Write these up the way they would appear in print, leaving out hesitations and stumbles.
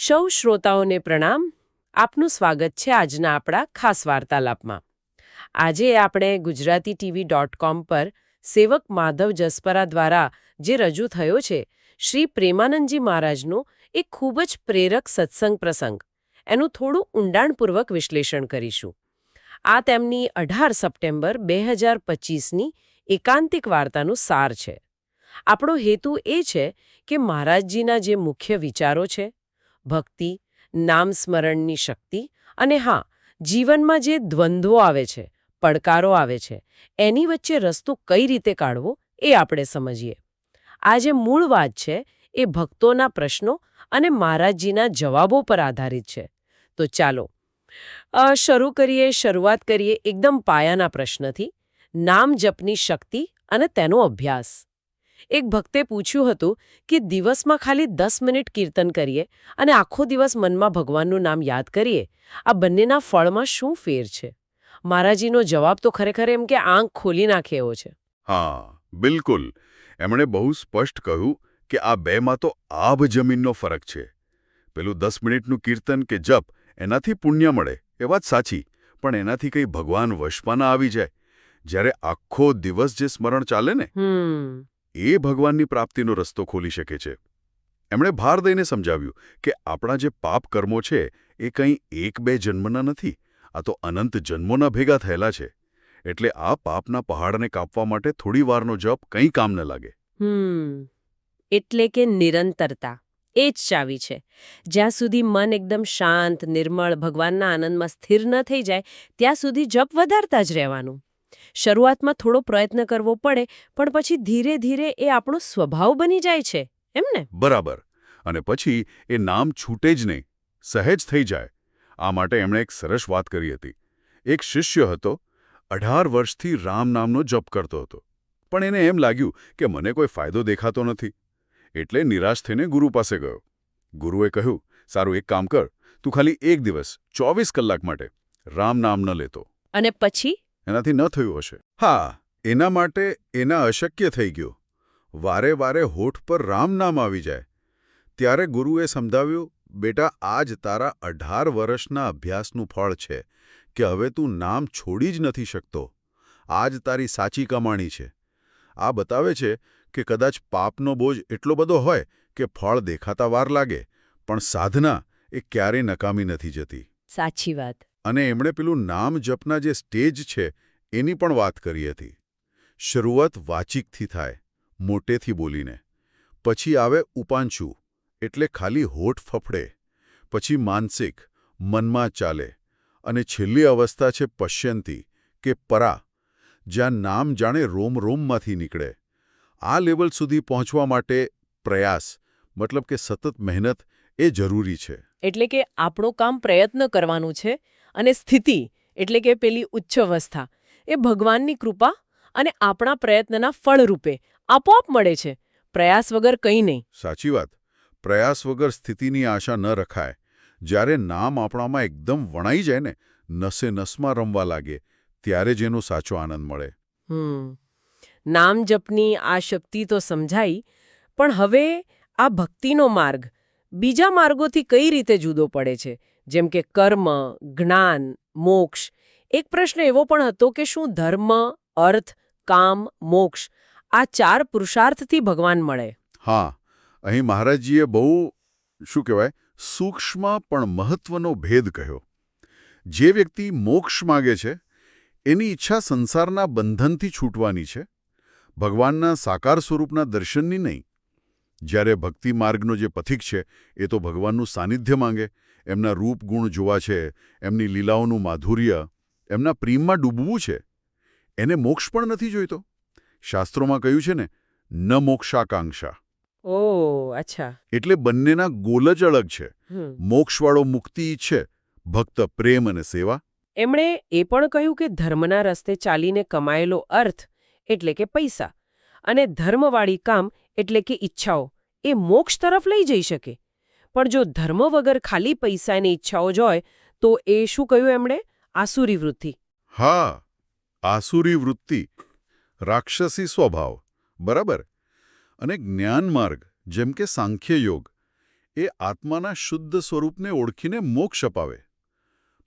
સૌ શ્રોતાઓને પ્રણામ. આપનું સ્વાગત છે આજના આપણા ખાસ વાર્તાલાપમાં. આજે આપણે ગુજરાતીTV.com પર સેવક માધવ જસપરા દ્વારા જે રજૂ થયો છે શ્રી પ્રેમાનંદજી મહારાજનો એક ખૂબ જ પ્રેરક સત્સંગ પ્રસંગ, એનું થોડું ઊંડાણપૂર્વક વિશ્લેષણ કરીશું. આ તેમની 18 સપ્ટેમ્બર 2025ની એકાંતિક વાર્તાનું સાર છે. આપણો હેતુ એ છે કે મહારાજજીના જે મુખ્ય વિચારો છે, ભક્તિ, નામ સ્મરણની શક્તિ અને હા, જીવનમાં જે દ્વંદ્વો આવે છે, પડકારો આવે છે, એની વચ્ચે રસ્તો કઈ રીતે કાઢવો એ આપણે સમજીએ. આ જે મૂળ વાત છે એ ભક્તોના પ્રશ્નો અને મહારાજજીના જવાબો પર આધારિત છે. તો ચાલો શરૂઆત કરીએ એકદમ પાયાના પ્રશ્નથી, નામ જપની શક્તિ અને તેનો અભ્યાસ. એક ભક્તે પૂછ્યું હતું કે દિવસમાં ખાલી 10 મિનિટ કીર્તન કરીએ અને આખો દિવસ મનમાં ભગવાનનું નામ યાદ કરીએ, આ બંનેના ફળમાં શું ફેર છે? મહારાજીનો જવાબ તો ખરેખર એમ કે આંખ ખોલી નાખે એવો છે. હા, બિલકુલ. એમણે બહુ સ્પષ્ટ કહ્યું કે આ બેમાં તો આભ જમીનનો ફરક છે. પેલું 10 મિનિટનું કીર્તન કે જપ, એનાથી પુણ્ય મળે એ વાત સાચી, પણ એનાથી કંઈ ભગવાન વશમાં ના આવી જાય. જ્યારે આખો દિવસ જે સ્મરણ ચાલે ને, એ ભગવાનની પ્રાપ્તિનો રસ્તો ખોલી શકે છે. એમણે ભાર દઈને સમજાવ્યું કે આપણા જે પાપ કર્મો છે એ કંઈ 1-2 જન્મના નથી, આ તો અનંત જન્મોના ભેગા થયેલા છે. એટલે આ પાપના પહાડને કાપવા માટે થોડી વારનો જપ કંઈ કામ ન લાગે. એટલે કે નિરંતરતા એ જ ચાવી છે. જ્યાં સુધી મન એકદમ શાંત, નિર્મળ, ભગવાનના આનંદમાં સ્થિર ન થઈ જાય ત્યાં સુધી જપ વધારતા જ રહેવાનું. શરૂઆતમાં થોડો પ્રયત્ન કરવો પડે, પણ પછી ધીરે ધીરે એ આપણો સ્વભાવ બની જાય છે, એમ ને? બરાબર. અને પછી એ નામ છૂટે જ નહીં, સહેજ થઈ જાય. આ માટે એમણે એક સરસ વાત કરી હતી. એક શિષ્ય હતો, 18 વર્ષથી રામ નામનો જપ કરતો હતો, પણ એને એમ લાગ્યું કે મને કોઈ ફાયદો દેખાતો નથી. એટલે નિરાશ થઈને ગુરુ પાસે ગયો. ગુરુએ કહ્યું, સારું, એક કામ કર, તું ખાલી એક દિવસ 24 કલાક માટે રામ નામ ન લેતો. અને પછી એનાથી ન થયું હશે. હા, એના માટે એના અશક્ય થઈ ગયું. વારે વારે હોઠ પર રામ નામ આવી જાય. ત્યારે ગુરુએ સમજાવ્યું, બેટા, આ જ તારા 18 વર્ષના અભ્યાસનું ફળ છે કે હવે તું નામ છોડી જ નથી શકતો. આ જ તારી સાચી કમાણી છે. આ બતાવે છે કે કદાચ પાપનો બોજ એટલો બધો હોય કે ફળ દેખાતા વાર લાગે, પણ સાધના એ ક્યારેય નકામી નથી જતી. સાચી વાત. અને એમણે પેલું નામ જપના જે સ્ટેજ છે એની પણ વાત કરી હતી. શરૂઆત વાચિકથી થાય, મોટેથી બોલીને. પછી આવે ઉપાંશુ, એટલે ખાલી હોઠ ફફડે. પછી માનસિક, મનમાં ચાલે. અને છેલ્લી અવસ્થા છે પશ્યંતી કે પરા, જ્યાં નામ જાણે રોમ રોમમાંથી નીકળે. આ લેવલ સુધી પહોંચવા માટે પ્રયાસ, મતલબ કે સતત મહેનત એ જરૂરી છે. એટલે કે આપણું કામ પ્રયત્ન કરવાનું છે, અને સ્થિતિ એટલે કે પેલી ઉચ્ચ અવસ્થા એ ભગવાનની કૃપા અને આપણા પ્રયત્નના ફળ રૂપે આપોઆપ મળે છે. પ્રયાસ વગર કંઈ નહીં. સાચી વાત. પ્રયાસ વગર સ્થિતિની આશા ન રખાય. જ્યારે નામ આપણામાં એકદમ વણાઈ જાય ને, નસે નસમાં રમવા લાગે, ત્યારે જ એનો સાચો આનંદ મળે. નામ જપની આ શક્તિ તો સમજાઈ, પણ હવે આ ભક્તિનો માર્ગ બીજા માર્ગોથી કઈ રીતે જુદો પડે છે? જેમ કે કર્મ, જ્ઞાન, મોક્ષ. એક પ્રશ્ન એવો પણ હતો કે શું ધર્મ, અર્થ, કામ, મોક્ષ આ 4 પુરુષાર્થથી ભગવાન મળે? હા, અહીં મહારાજજીએ બહુ સૂક્ષ્મ પણ મહત્વનો ભેદ કહ્યો. જે વ્યક્તિ મોક્ષ માગે છે એની ઈચ્છા સંસારના બંધનથી છૂટવાની છે, ભગવાનના સાકાર સ્વરૂપના દર્શનની નહીં. જ્યારે ભક્તિ માર્ગનો જે પથિક છે એ તો ભગવાનનું સાનિધ્ય માંગે, એમના રૂપ ગુણ જોવા છે, એમની લીલાઓનું માધુર્ય, એમના પ્રેમમાં ડૂબવું છે. એને મોક્ષ પણ નથી જોઈતો. શાસ્ત્રોમાં કહ્યું છે ને, ન મોક્ષાકાંક્ષા. ઓહ, અચ્છા. એટલે બંનેના ગોલ જ અલગ છે. મોક્ષવાળો મુક્તિ ઈચ્છે, ભક્ત પ્રેમ અને સેવા. એમણે એ પણ કહ્યું કે ધર્મના રસ્તે ચાલીને કમાયેલો અર્થ એટલે કે પૈસા અને ધર્મવાળી કામ એટલે કે ઈચ્છાઓ એ મોક્ષ તરફ લઈ જઈ શકે. પણ જો ધર્મ વગર ખાલી પૈસાની ઈચ્છાઓ જ હોય તો એ શું કહ્યું એમણે? આસુરી વૃત્તિ. હા, આસુરી વૃત્તિ, રાક્ષસી સ્વભાવ. બરાબર. અને જ્ઞાન માર્ગ, જેમ કે સાંખ્ય યોગ, એ આત્માના શુદ્ધ સ્વરૂપને ઓળખીને મોક્ષ અપાવે.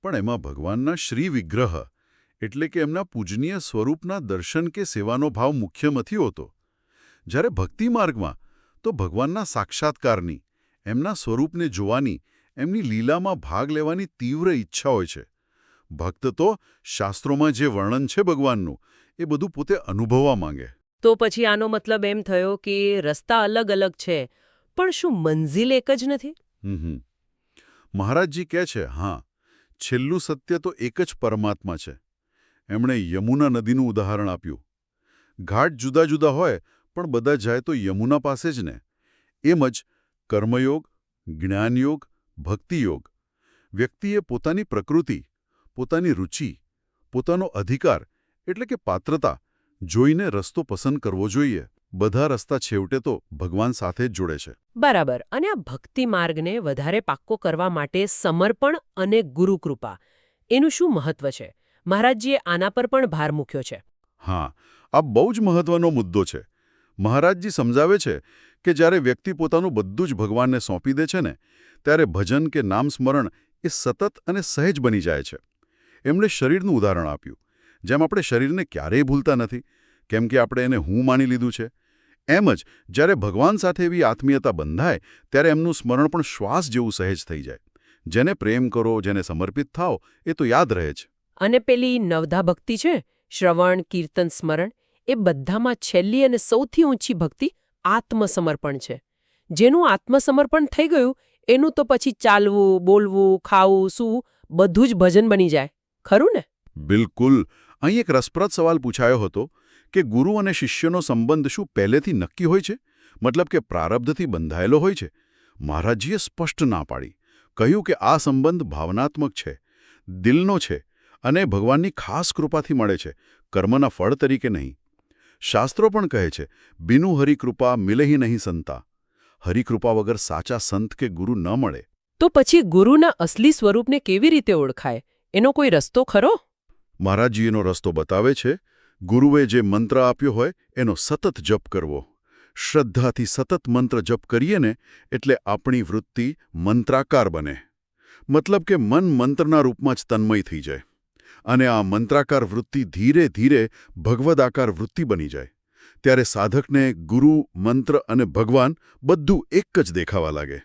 પણ એમાં ભગવાનના શ્રી વિગ્રહ એટલે કે એમના પૂજનીય સ્વરૂપના દર્શન કે સેવાનો ભાવ મુખ્ય નથી હોતો. જ્યારે ભક્તિ માર્ગમાં તો ભગવાનના સાક્ષાત્કારની, એમના સ્વરૂપને જોવાની, એમની લીલામાં ભાગ લેવાની તીવ્ર ઈચ્છા હોય છે. ભક્ત તો શાસ્ત્રોમાં જે વર્ણન છે ભગવાનનું એ બધું પોતે અનુભવવા માંગે. તો પછી આનો મતલબ એમ થયો કે રસ્તા અલગ અલગ છે, પણ શું મંઝિલ એક જ નથી? મહારાજજી કહે છે, હા, છેલ્લું સત્ય તો એક જ પરમાત્મા છે. એમણે યમુના નદીનું ઉદાહરણ આપ્યું. ઘાટ જુદા જુદા હોય પણ બધા જાય તો યમુના પાસે જ ને. એમ જ કર્મયોગ, જ્ઞાનયોગ, ભક્તિયોગ. વ્યક્તિએ પોતાની પ્રકૃતિ, પોતાની રુચિ, પોતાનો અધિકાર એટલે કે પાત્રતા જોઈને રસ્તો પસંદ કરવો જોઈએ. બધા રસ્તા છેવટે તો ભગવાન સાથે જ જોડે છે. બરાબર. અને આ ભક્તિ માર્ગને વધારે પાક્કો કરવા માટે સમર્પણ અને ગુરુકૃપા એનું શું મહત્વ છે? મહારાજજીએ આના પર પણ ભાર મૂક્યો છે. હા, આ બહુ જ મહત્વનો મુદ્દો છે. મહારાજજી સમજાવે છે કે જ્યારે વ્યક્તિ પોતાનું બધું જ ભગવાનને સોંપી દે છે ને, ત્યારે ભજન કે નામ સ્મરણ એ સતત અને સહેજ બની જાય છે. એમણે શરીરનું ઉદાહરણ આપ્યું. જેમ આપણે શરીરને ક્યારેય ભૂલતા નથી, કેમ કે આપણે એને હું માની લીધું છે. એમ જ જ્યારે ભગવાન સાથે એવી આત્મીયતા બંધાય ત્યારે એમનું સ્મરણ પણ શ્વાસ જેવું સહેજ થઈ જાય. જેને પ્રેમ કરો, જેને સમર્પિત થાઓ, એ તો યાદ રહે છે. અને પેલી નવધા ભક્તિ છે, શ્રવણ, કીર્તન, સ્મરણ, એ બધામાં છેલ્લી અને સૌથી ઊંચી ભક્તિ આત્મસમર્પણ છે. જેનું આત્મસમર્પણ થઈ ગયું એનું તો પછી ચાલવું, બોલવું, ખાવું, સૂવું બધું જ ભજન બની જાય. ખરું ને? બિલકુલ. અહીં એક રસપ્રદ સવાલ પૂછાયો હતો કે ગુરુ અને શિષ્યનો સંબંધ શું પહેલેથી નક્કી હોય છે? મતલબ કે પ્રારબ્ધથી બંધાયેલો હોય છે? મહારાજજીએ સ્પષ્ટ ના પાડી. કહ્યું કે આ સંબંધ ભાવનાત્મક છે, દિલનો છે અને ભગવાનની ખાસ કૃપાથી મળે છે, કર્મના ફળ તરીકે નહીં. શાસ્ત્રો પણ કહે છે, બિનુ હરિકૃપા મિલહી નહીં સંતા. હરિકૃપા વગર સાચા સંત કે ગુરુ ન મળે. તો પછી ગુરુના અસલી સ્વરૂપને કેવી રીતે ઓળખાય? એનો કોઈ રસ્તો ખરો? મહારાજજી એનો રસ્તો બતાવે છે. ગુરુએ જે મંત્ર આપ્યો હોય એનો સતત જપ કરવો. શ્રદ્ધાથી સતત મંત્ર જપ કરીએ ને એટલે આપણી વૃત્તિ મંત્રાકાર બને. મતલબ કે મન મંત્રના રૂપમાં જ તન્મય થઈ જાય. અને આ મંત્રાકાર વૃત્તિ ધીરે ધીરે ભગવદાકાર વૃત્તિ બની જાય. ત્યારે સાધકને ગુરુ, મંત્ર અને ભગવાન બધું એક જ દેખાવા લાગે.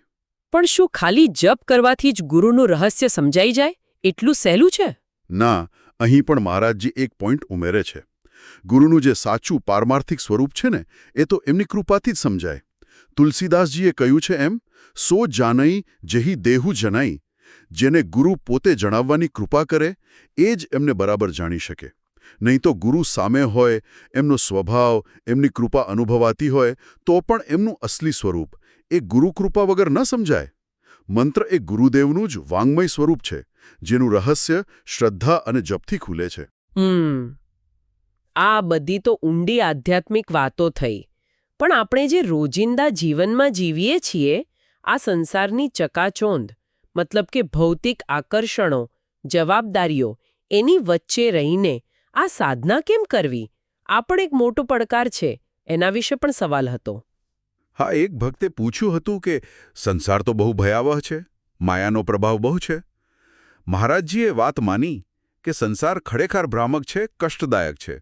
પણ શું ખાલી જપ કરવાથી જ ગુરુનું રહસ્ય સમજાઈ જાય? એટલું સહેલું છે? ના, અહીં પણ મહારાજજી એક પોઈન્ટ ઉમેરે છે. ગુરુનું જે સાચું પારમાર્થિક સ્વરૂપ છે ને એ તો એમની કૃપાથી જ સમજાય. તુલસીદાસજીએ કહ્યું છે એમ, સો જાનઈ જેહી દેહુ જનાઈ. જેને ગુરુ પોતે જણાવવાની કૃપા કરે એ જ એમને બરાબર જાણી શકે. નહીં તો ગુરુ સામે હોય, એમનો સ્વભાવ, એમની કૃપા અનુભવાતી હોય તો પણ એમનું અસલી સ્વરૂપ એ ગુરુકૃપા વગર ન સમજાય. મંત્ર એ ગુરુદેવનું જ વાંગ્મય સ્વરૂપ છે, જેનું રહસ્ય શ્રદ્ધા અને જપથી ખુલે છે. આ બધી તો ઊંડી આધ્યાત્મિક વાતો થઈ. પણ આપણે જે રોજિંદા જીવનમાં જીવીએ છીએ, આ સંસારની ચકાચોંધ, મતલબ કે ભૌતિક આકર્ષણો, જવાબદારીઓ, એની વચ્ચે રહીને આ સાધના કેમ કરવી? આ પણ એક મોટો પડકાર છે. એના વિશે પણ સવાલ હતો. હા, એક ભક્તે પૂછ્યું હતું કે સંસાર તો બહુ ભયાવહ છે, માયાનો પ્રભાવ બહુ છે. મહારાજજીએ વાત માની કે સંસાર ખરેખર ભ્રામક છે, કષ્ટદાયક છે.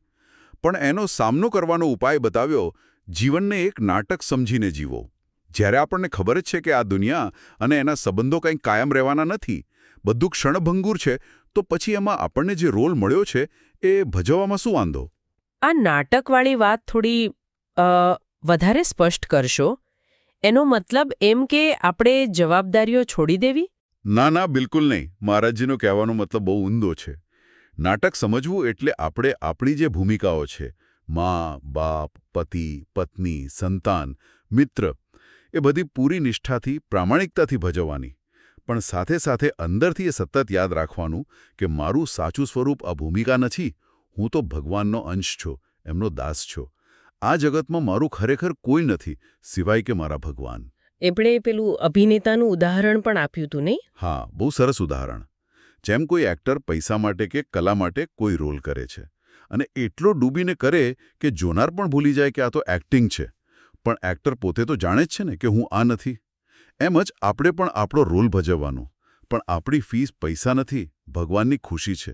પણ એનો સામનો કરવાનો ઉપાય બતાવ્યો, જીવનને એક નાટક સમજીને જીવો. જ્યારે આપણને ખબર જ છે કે આ દુનિયા અને એના સંબંધો કંઈ કાયમ રહેવાના નથી, બધું ક્ષણભંગુર છે, તો પછી એમાં આપણને જે રોલ મળ્યો છે એ ભજવવામાં શું વાંધો? આ નાટકવાળી વાત થોડી વધારે સ્પષ્ટ કરશો? એનો મતલબ એમ કે આપણે જવાબદારીઓ છોડી દેવી? ના ના, બિલકુલ નહીં. મહારાજજીનો કહેવાનો મતલબ બહુ ઊંડો છે. નાટક સમજવું એટલે આપણે આપણી જે ભૂમિકાઓ છે, મા, બાપ, પતિ, પત્ની, સંતાન, મિત્ર, એ બધી પૂરી નિષ્ઠાથી, પ્રામાણિકતાથી ભજવવાની. પણ સાથે સાથે અંદરથી એ સતત યાદ રાખવાનું કે મારું સાચું સ્વરૂપ આ ભૂમિકા નથી. હું તો ભગવાનનો અંશ છું, એમનો દાસ છું. આ જગતમાં મારું ખરેખર કોઈ નથી સિવાય કે મારા ભગવાન. એમણે પેલું અભિનેતાનું ઉદાહરણ પણ આપ્યું હતું, નહીં? હા, બહુ સરસ ઉદાહરણ. જેમ કોઈ એક્ટર પૈસા માટે કે કલા માટે કોઈ રોલ કરે છે અને એટલો ડૂબીને કરે કે જોનાર પણ ભૂલી જાય કે આ તો એક્ટિંગ છે. પણ એક્ટર પોતે તો જાણે જ છે ને કે હું આ નથી. એમ જ આપણે પણ આપણો રોલ ભજવવાનો. પણ આપણી ફીસ પૈસા નથી, ભગવાનની ખુશી છે.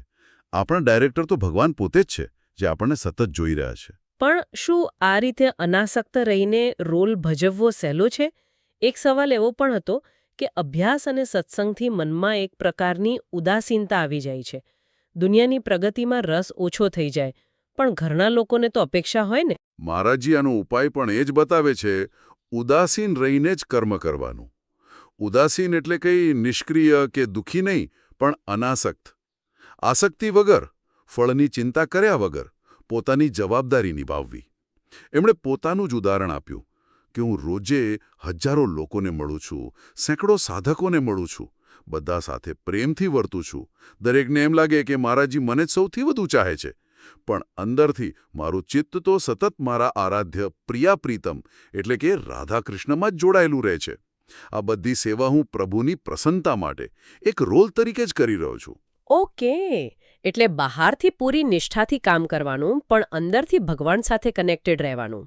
આપણા ડાયરેક્ટર તો ભગવાન પોતે જ છે, જે આપણને સતત જોઈ રહ્યા છે. પણ શું આ રીતે અનાસક્ત રહીને રોલ ભજવવો સહેલો છે? એક સવાલ એવો પણ હતો કે અભ્યાસ અને સત્સંગથી મનમાં એક પ્રકારની ઉદાસીનતા આવી જાય છે. દુનિયાની પ્રગતિમાં રસ ઓછો થઈ જાય, પણ ઘરના લોકોને તો અપેક્ષા હોય ને. મહારાજજી આનો ઉપાય પણ એ જ બતાવે છે, ઉદાસીન રહીને જ કર્મ કરવાનું. ઉદાસીન એટલે કંઈ નિષ્ક્રિય કે દુઃખી નહીં, પણ અનાસક્ત. આસક્તિ વગર, ફળની ચિંતા કર્યા વગર, પોતાની જવાબદારી નિભાવવી. એમણે પોતાનું જ ઉદાહરણ આપ્યું કે હું રોજે હજારો લોકોને મળું છું, સેંકડો સાધકોને મળું છું, બધા સાથે પ્રેમથી વર્તું છું. દરેકને એમ લાગે કે મહારાજજી મને જ સૌથી વધુ ચાહે છે, પણ અંદરથી મારું ચિત્ત તો સતત મારા આરાધ્ય પ્રિયા પ્રીતમ એટલે કે રાધાકૃષ્ણમાં જ જોડાયેલું રહે છે. આ બધી સેવા હું પ્રભુની પ્રસન્નતા માટે એક રોલ તરીકે જ કરી રહ્યો છું. ઓકે, એટલે બહારથી પૂરી નિષ્ઠાથી કામ કરવાનું, પણ અંદરથી ભગવાન સાથે કનેક્ટેડ રહેવાનું.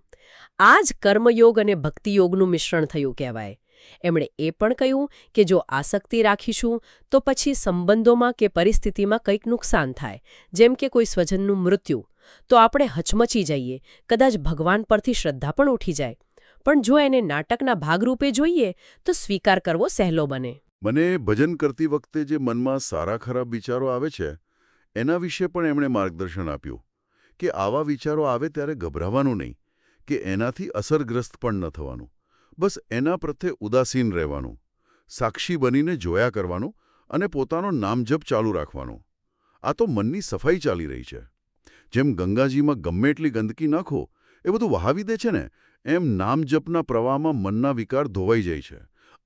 આ જ કર્મયોગ અને ભક્તિયોગનું મિશ્રણ થયું કહેવાય. એમણે એ પણ કહ્યું કે જો આસક્તિ રાખીશું તો પછી સંબંધોમાં કે પરિસ્થિતિમાં કંઈક નુકસાન થાય, જેમ કે કોઈ સ્વજનનું મૃત્યુ, તો આપણે હચમચી જઈએ, કદાચ ભગવાન પરથી શ્રદ્ધા પણ ઉઠી જાય. પણ જો એને નાટકના ભાગરૂપે જોઈએ તો સ્વીકાર કરવો સહેલો બને. મને ભજન કરતી વખતે જે મનમાં સારા ખરાબ વિચારો આવે છે, એના વિશે પણ એમણે માર્ગદર્શન આપ્યું કે આવા વિચારો આવે ત્યારે ગભરાવાનું નહીં, કે એનાથી અસરગ્રસ્ત પણ ન થવાનું. બસ એના પ્રત્યે ઉદાસીન રહેવાનું, સાક્ષી બનીને જોયા કરવાનું અને પોતાનો નામજપ ચાલુ રાખવાનું. આ તો મનની સફાઈ ચાલી રહી છે. જેમ ગંગાજીમાં ગમે એટલી ગંદકી નાખો, એ બધું વહાવી દે છે ને, એમ નામજપના પ્રવાહમાં મનના વિકાર ધોવાઈ જાય છે.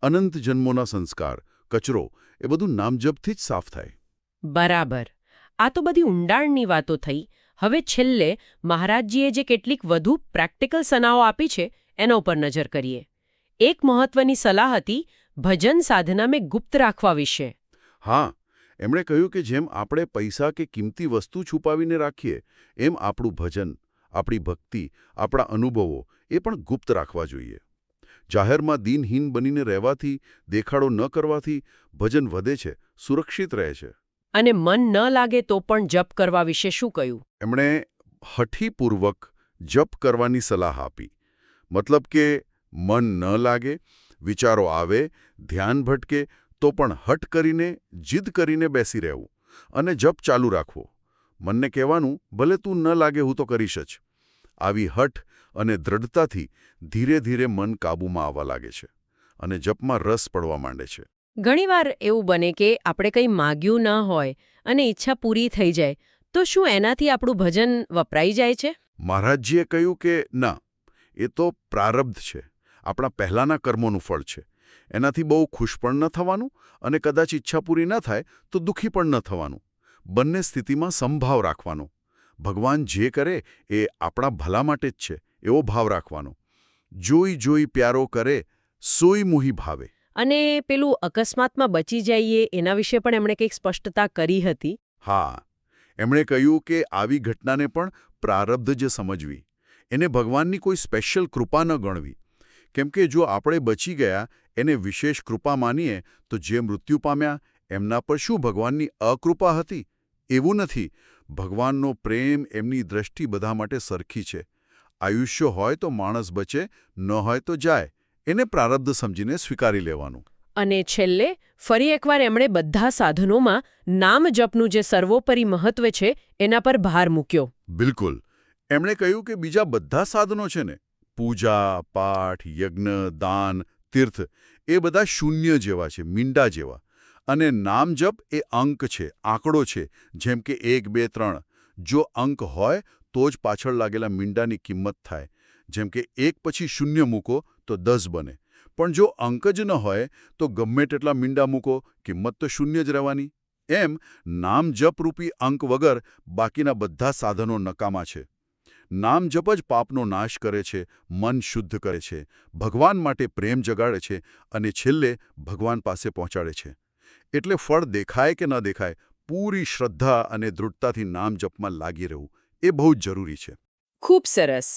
અનંત જન્મોના સંસ્કાર, કચરો, એ બધું નામજપથી જ સાફ થાય. બરાબર. આ તો બધી ઊંડાણની વાતો થઈ. હવે છેલ્લે મહારાજજીએ જે કેટલીક વધુ પ્રેક્ટિકલ સલાહો આપી છે એના ઉપર નજર કરીએ. એક મહત્વની સલાહ હતી ભજન સાધના મેં ગુપ્ત રાખવા વિશે. હા, એમણે કહ્યું કે જેમ આપણે પૈસા કે કિંમતી વસ્તુ છુપાવીને રાખીએ, એમ આપણું ભજન, આપણી ભક્તિ, આપણા અનુભવો એ પણ ગુપ્ત રાખવા જોઈએ. જાહેરમાં દીનહીન બનીને રહેવાથી, દેખાડો ન કરવાથી ભજન વધે છે, સુરક્ષિત રહે છે. અને મન ન લાગે તો પણ જપ કરવા વિશે શું કહ્યું? એમણે હઠીપૂર્વક જપ કરવાની સલાહ આપી. મતલબ કે મન ન લાગે, વિચારો આવે, ધ્યાન ભટકે, તો પણ હઠ કરીને, જીદ કરીને બેસી રહેવું અને જપ ચાલુ રાખવો. મનને કહેવાનું, ભલે તું ન લાગે હું તો કરીશ જ. આવી હઠ અને દ્રઢતાથી ધીરે ધીરે મન કાબૂમાં આવવા લાગે છે અને જપમાં રસ પડવા માંડે છે. ઘણીવાર એવું બને કે આપણે કંઈ માગ્યું ન હોય અને ઈચ્છા પૂરી થઈ જાય, તો શું એનાથી આપણું ભજન વપરાઈ જાય છે? મહારાજજીએ કહ્યું કે ના, એ તો પ્રારબ્ધ છે, આપણા પહેલાંના કર્મોનું ફળ છે. એનાથી બહુ ખુશ પણ ન થવાનું અને કદાચ ઈચ્છા પૂરી ન થાય તો દુઃખી પણ ન થવાનું. બંને સ્થિતિમાં સમભાવ રાખવાનો. ભગવાન જે કરે એ આપણા ભલા માટે જ છે, એવો ભાવ રાખવાનો. જોઈ જોઈ પ્યારો કરે, સોઈ મોહી ભાવે. અને પેલું અકસ્માતમાં બચી જઈએ એના વિશે પણ એમણે કંઈક સ્પષ્ટતા કરી હતી. હા, એમણે કહ્યું કે આવી ઘટનાને પણ પ્રારબ્ધ જ સમજવી. એને ભગવાનની કોઈ સ્પેશિયલ કૃપા ન ગણવી. કેમ કે જો આપણે બચી ગયા એને વિશેષ કૃપા માનીએ તો જે મૃત્યુ પામ્યા એમના પર શું ભગવાનની અકૃપા હતી? એવું નથી. ભગવાનનો પ્રેમ, એમની દ્રષ્ટિ બધા માટે સરખી છે. આયુષ્ય હોય તો માણસ બચે, ન હોય તો જાય. એને પ્રારબ્ધ સમજીને સ્વીકારી લેવાનું. અને છેલ્લે ફરી એકવાર એમણે બધા સાધનોમાં નામ જપનું જે સર્વોપરી મહત્વ છે એના પર ભાર મૂક્યો. બિલકુલ. એમણે કહ્યું કે બીજા બધા સાધનો છે ને, પૂજા, પાઠ, યજ્ઞ, દાન, તીર્થ, એ બધા શૂન્ય જેવા છે, મીંડા જેવા. અને નામ જપ એ અંક છે, આંકડો છે, જેમ કે 1, 2, 3. જો અંક હોય તો જ પાછળ લાગેલા મીંડાની કિંમત થાય. જેમ કે 1 પછી 0 મૂકો તો 10 બને. પણ જો અંક જ ન હોય તો ગમે તેટલા મીંડા મૂકો, કિંમત તો 0 જ રહેવાની. એમ નામ જપરૂપી અંક વગર બાકીના બધા સાધનો નકામા છે. નામ જપ જ પાપનો નાશ કરે છે, મન શુદ્ધ કરે છે, ભગવાન માટે પ્રેમ જગાડે છે અને છેલ્લે ભગવાન પાસે પહોંચાડે છે. એટલે ફળ દેખાય કે ન દેખાય, પૂરી શ્રદ્ધા અને દૃઢતાથી નામ જપમાં લાગી રહેવું એ બહુ જ જરૂરી છે. ખૂબ સરસ.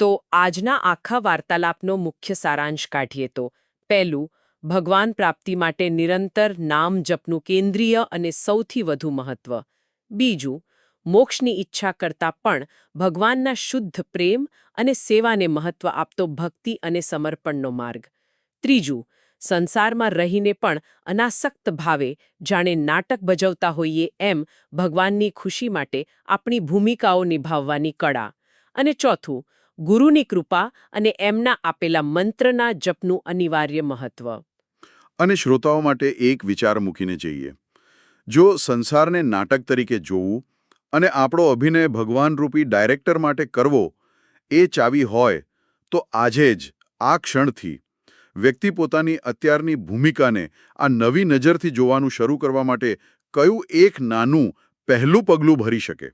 તો આજના આખા વાર્તાલાપનો મુખ્ય સારાંશ કાઢીએ તો પહેલું, ભગવાન પ્રાપ્તિ માટે નિરંતર નામ જપનું કેન્દ્રીય અને સૌથી વધુ મહત્વ. બીજું, મોક્ષની ઈચ્છા કરતાં પણ ભગવાનના શુદ્ધ પ્રેમ અને સેવાને મહત્વ આપતો ભક્તિ અને સમર્પણનો માર્ગ. ત્રીજું, સંસારમાં રહીને પણ અનાસક્ત ભાવે જાણે નાટક ભજવતા હોઈએ એમ ભગવાનની ખુશી માટે આપણી ભૂમિકાઓ નિભાવવાની કળા. અને ચોથું, ગુરુની કૃપા અને એમના આપેલા મંત્રના જપનું અનિવાર્ય મહત્વ. અને શ્રોતાઓ માટે એક વિચાર મૂકીને જઈએ. જો સંસારને નાટક તરીકે જોવું અને આપણો અભિનય ભગવાનરૂપી ડાયરેક્ટર માટે કરવો એ ચાવી હોય, તો આજે જ આ ક્ષણથી વ્યક્તિ પોતાની અત્યારની ભૂમિકાને આ નવી નજરથી જોવાનું શરૂ કરવા માટે કયું એક નાનું પહેલું પગલું ભરી શકે?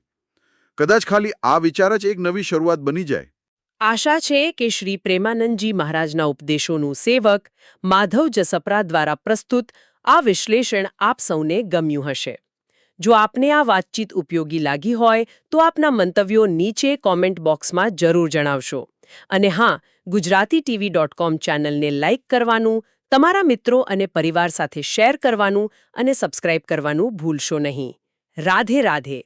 કદાચ ખાલી આ વિચાર જ એક નવી શરૂઆત બની જાય. આશા છે કે શ્રી પ્રેમાનંદજી મહારાજના ઉપદેશોનું સેવક માધવ જસપરા દ્વારા પ્રસ્તુત આ વિશ્લેષણ આપ સૌને ગમ્યું હશે. જો આપને આ વાતચીત ઉપયોગી લાગી હોય તો આપના મંતવ્યો નીચે કોમેન્ટ બોક્સમાં જરૂર જણાવશો. અને હા, gujaratiTV.com ચેનલને લાઇક કરવાનું, તમારા મિત્રો અને પરિવાર સાથે શેર કરવાનું અને સબસ્ક્રાઇબ કરવાનું ભૂલશો નહીં. રાધે રાધે.